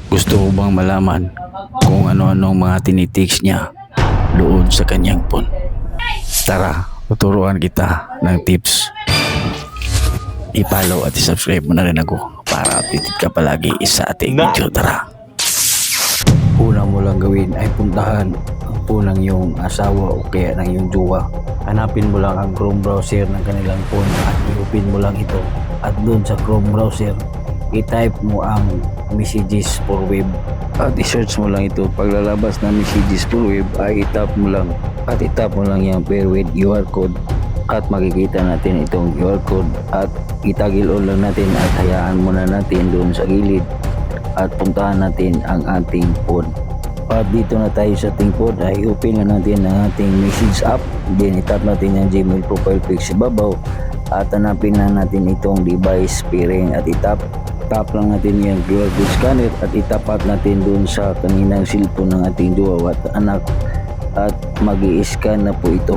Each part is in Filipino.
Gusto ko bang malaman kung ano-anong mga tinitiks niya doon sa kanyang phone? Tara, tuturuan kita ng tips. I-follow at i-subscribe mo na rin ako para updated ka palagi sa ating video. Tara. Una mo lang gawin ay puntahan ang phone ng iyong asawa o kaya ng iyong jowa. Hanapin mo lang ang Chrome browser ng kanilang phone at i-open mo lang ito. At doon sa Chrome browser, i-type mo ang messages for web at i-search mo lang ito. Paglalabas ng messages for web ay i-tap mo lang at i-tap mo lang yung pair with QR code at makikita natin itong QR code at itagil on lang natin at hayaan muna natin doon sa gilid at puntahan natin ang ating phone. At dito na tayo sa ating phone ay open na natin ang ating message app, then itap natin ang Gmail profile pic sa babaw at hanapin na natin itong device pairing at tap lang natin yung QR code scanner at itapat natin dun sa kaninang cellphone ng ating jowa at anak at mag-i-scan na po ito.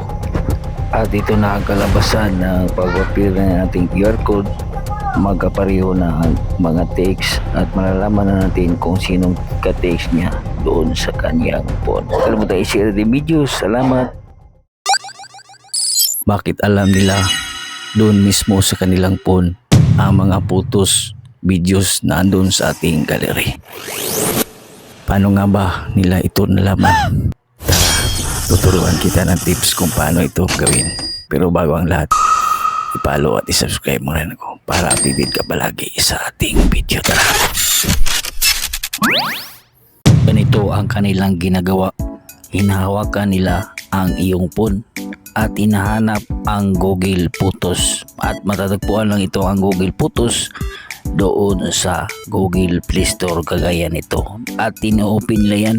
At ito na ang kalabasan ng pag-appear ng ating QR code. Magkapareho na ang mga text at malalaman na natin kung sinong ka-text niya doon sa kanyang phone. Huwag mo tayo i-share the video. Salamat. Bakit alam nila doon mismo sa kanilang phone ang mga photos, videos na andun sa ating gallery? Paano nga ba nila ito nalaman? Tara, tuturuan kita ng tips kung paano ito gawin. Pero bago ang lahat, i-follow at i-subscribe mo rin ako para updated ka palagi sa ating video. Tara. Ganito ang kanilang ginagawa. Hinahawakan nila ang iyong phone at hinahanap ang Google Photos at matatagpuan lang ito ang Google Photos doon sa Google Play Store kagaya nito at ino-open nila yan.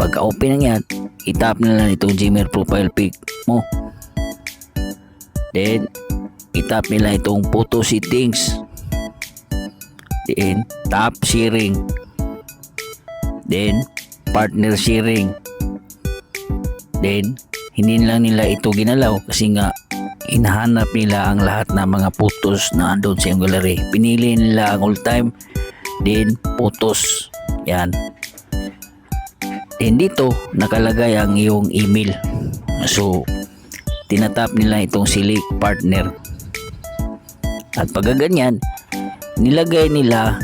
Pagka-open na yan, itap nila itong Gmail profile pic mo, then itap nila itong photo settings, then tap sharing, then partner sharing, then hindi lang nila ito ginalaw kasi nga hinahanap nila ang lahat ng mga photos na andun sa iyong gallery. Pinili nila ang all time, then photos, yan. Then dito nakalagay ang iyong email, so tinatap nila itong select partner at pagkaganyan nilagay nila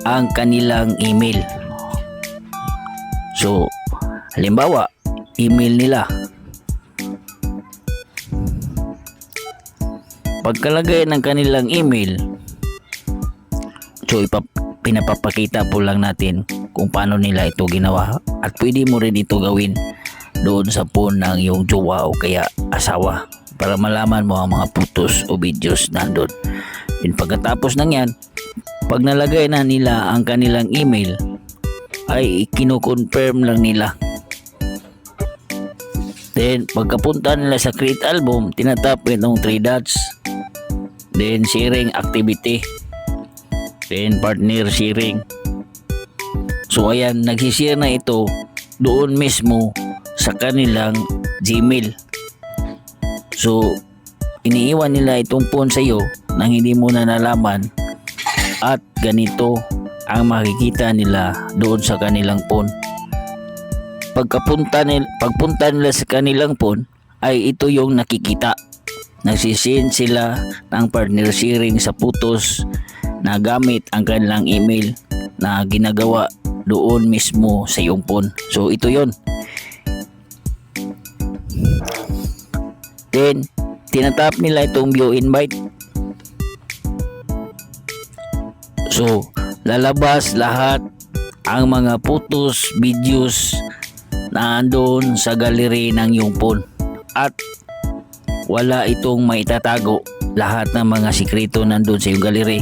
ang kanilang email. So halimbawa email nila, pagkalagay ng kanilang email, so pinapapakita po lang natin kung paano nila ito ginawa at pwede mo rin ito gawin doon sa phone ng iyong jowa o kaya asawa para malaman mo ang mga photos o videos nandun. Then pagkatapos ng yan, pag nalagay na nila ang kanilang email ay kino-confirm lang nila. Then pagkapunta nila sa create album, tinatap itong 3 dots, then sharing activity, then partner sharing. So ayan, nagsishare na ito doon mismo sa kanilang Gmail. So iniiwan nila itong phone sa iyo nang hindi mo na nalaman at ganito ang makikita nila doon sa kanilang phone. Pagpunta nila sa kanilang phone ay ito yung nakikita. Nagsisend sila ng partner sharing sa photos na gamit ang kanilang email na ginagawa doon mismo sa iyong phone. So ito yon. Then tinatap nila itong view invite. So lalabas lahat ang mga photos, videos na andun sa gallery ng iyong phone at wala itong maitatago. Lahat ng mga sikreto nandun sa iyong gallery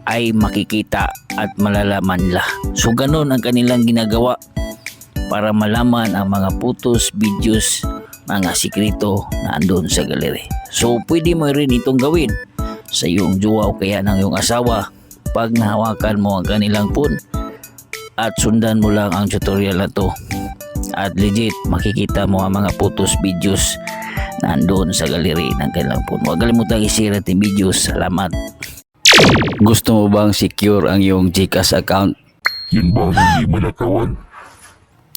ay makikita at malalaman nila. So ganun ang kanilang ginagawa para malaman ang mga photos, videos, mga sikreto na andun sa gallery. So pwede mo rin itong gawin sa iyong jowa o kaya ng iyong asawa pag nahawakan mo ang kanilang phone at sundan mo lang ang tutorial na to at legit makikita mo ang mga photos, videos na andun sa gallery ng kanilang phone. Huwag kalimutan i-share ating videos. Salamat. Gusto mo bang secure ang iyong GCash account? Yun ba ang hindi manakawan?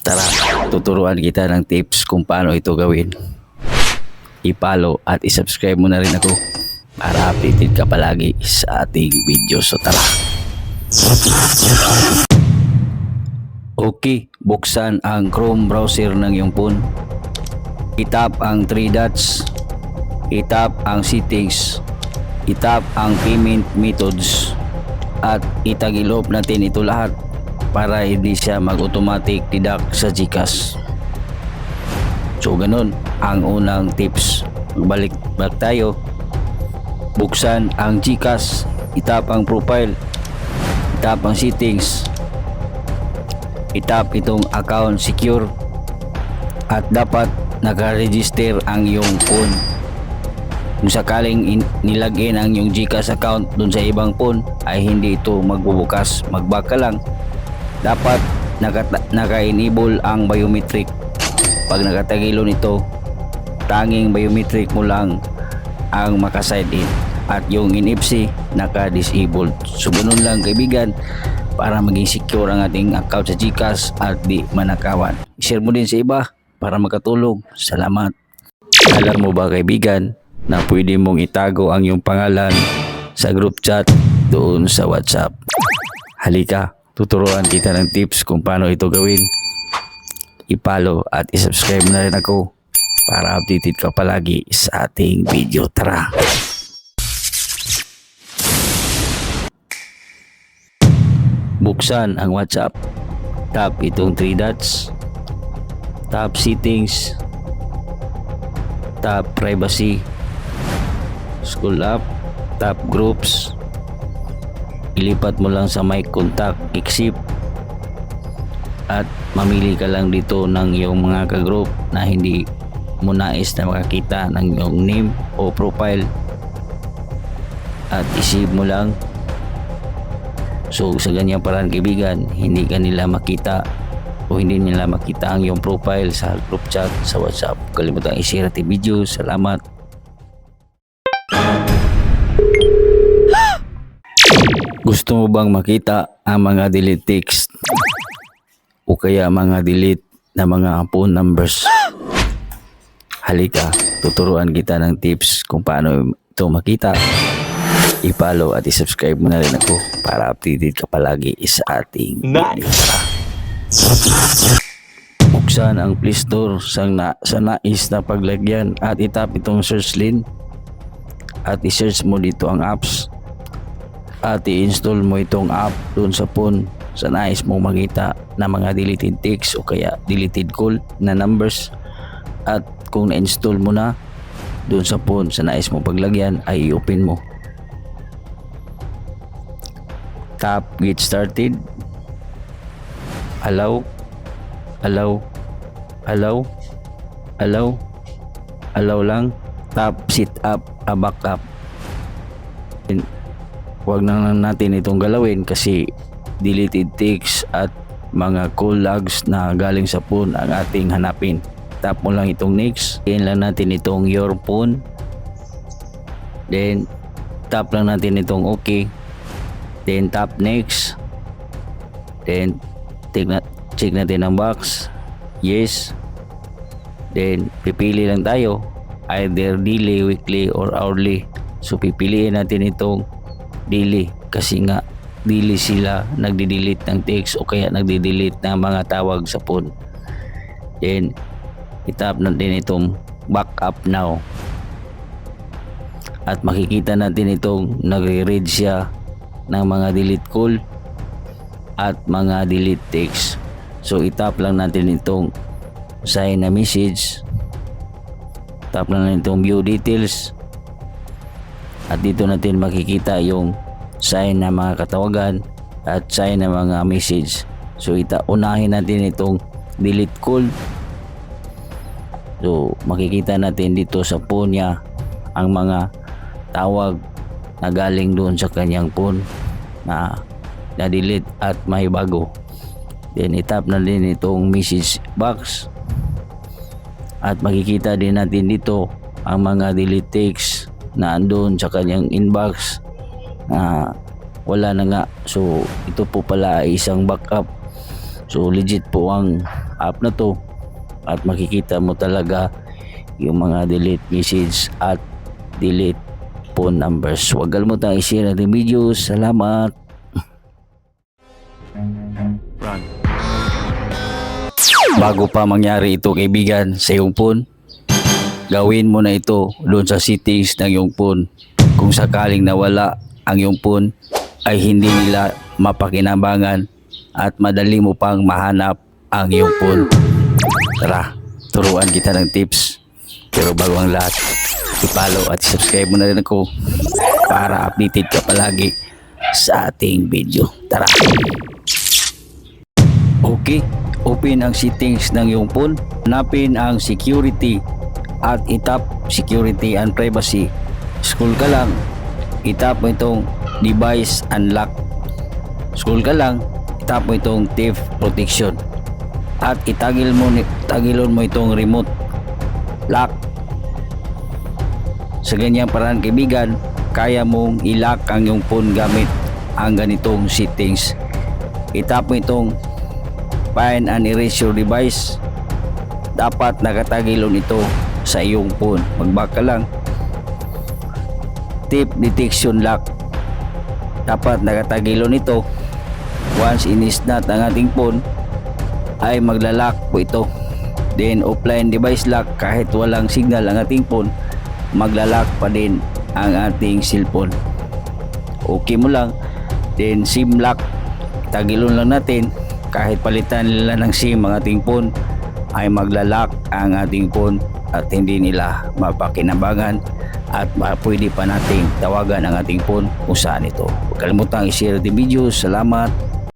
Tara, tuturuan kita ng tips kung paano ito gawin. I-follow at i-subscribe mo na rin ako para updated ka palagi sa ating video. So tara. Okay, buksan ang Chrome browser ng iyong phone. I-tap ang 3 dots. I-tap ang settings. I-tap ang payment methods. At itagilop natin ito lahat para hindi siya mag-automatic deduct sa GCash. So ganun ang unang tips. Balik tayo. Buksan ang GCash. I-tap ang profile. I-tap ang settings. I-tap itong account secure. At dapat naka-register ang iyong phone. Kung sakaling nilagin ang iyong GCash account dun sa ibang phone ay hindi ito magbubukas. Mag-back ka lang. Dapat naka-enable ang biometric. Pag nakatagilo nito, tanging biometric mo lang ang maka-sign in at yung NFC naka-disabled. So ganun lang kaibigan para maging secure ang ating account sa GCash at di manakawan. I-share mo din sa iba para makatulong. Salamat. Alam mo ba kaibigan na pwede mong itago ang iyong pangalan sa group chat doon sa WhatsApp? Halika, tuturuan kita ng tips kung paano ito gawin. I-follow at i-subscribe na rin ako para updated ka palagi sa ating video. Tara! Buksan ang WhatsApp. Tap itong 3 dots. Tap settings. Tap privacy. Scroll up. Tap groups. Ilipat mo lang sa my contact, exit at mamili ka lang dito ng iyong mga ka-group na hindi mo nais na makakita ng iyong name o profile at isave mo lang. So sa ganyang paraan kaibigan, hindi ka nila makita o hindi nila makita ang iyong profile sa group chat sa WhatsApp. Kalimutan i-share ating video. Salamat. Gusto mo bang makita ang mga delete text o kaya mga delete na mga phone numbers? Halika, tuturuan kita ng tips kung paano ito makita. I-follow at i-subscribe mo na rin ako para updated ka palagi sa ating video. Buksan ang Play Store sa nais na paglagyan at itap itong search link at i-search mo dito ang apps. At i-install mo itong app doon sa phone sa nais mong makita na mga deleted text o kaya deleted call na numbers. At kung na-install mo na doon sa phone sa nais mong paglagyan ay i-open mo. Tap get started. Allow. Allow. Allow. Allow. Allow lang. Tap set up a backup. Huwag na natin itong galawin kasi deleted text at mga call logs na galing sa phone ang ating hanapin. Tap mo lang itong next. Then lang natin itong your phone. Then tap lang natin itong okay. Then tap next. Then check natin ang box. Yes. Then pipili lang tayo either daily, weekly or hourly. So pipiliin natin itong daily kasi nga daily sila nagde-delete ng text o kaya nagde-delete ng mga tawag sa phone. Then itap natin itong backup now at makikita natin itong nagre-read siya ng mga delete call at mga delete text. So itap lang natin itong sign na message, tap lang natin itong view details at dito natin makikita yung sign na mga katawagan at sign na mga message. So unahin natin itong delete call. So makikita natin dito sa phone niya ang mga tawag na galing doon sa kanyang phone na delete at may bago. Then itap na din itong message box at makikita din natin dito ang mga delete text na andun sa kanyang inbox na wala na nga. So ito po pala ay isang backup. So legit po ang app na to at makikita mo talaga yung mga delete message at delete phone numbers. Huwag kalimutan i-share natin videos. Salamat. Bago pa mangyari ito kaibigan sa iyong phone, gawin mo na ito doon sa settings ng iyong phone. Kung sakaling nawala ang iyong phone ay hindi nila mapakinabangan at madali mo pang mahanap ang iyong phone. Tara, turuan kita ng tips. Pero bago ang lahat, i-follow at subscribe mo na rin ako para updated ka palagi sa ating video. Tara! Okay, open ang settings ng iyong phone. Hanapin ang security at itap security and privacy. Scroll ka lang, itap mo itong device unlock. Scroll ka lang, itap mo itong theft protection. At tagilon mo itong remote lock. Sa ganyang paraan kaibigan, kaya mong i-lock ang iyong phone gamit ang ganitong settings. Itap mo itong find and erase your device. Dapat nakatagilon ito sa iyong phone. Mag-back ka lang. Theft detection lock. Dapat nakatagilon ito. Once in-snap ang ating phone ay maglalak po ito. Then offline device lock, kahit walang signal ang ating phone, maglalak pa din ang ating cellphone. Okay mo lang. Then SIM lock, tagilon lang natin. Kahit palitan nila ng SIM ang ating phone ay maglalak ang ating phone at hindi nila mapakinabangan at pwede pa nating tawagan ang ating phone kung saan ito. Huwag kalimutang i-share the video. Salamat.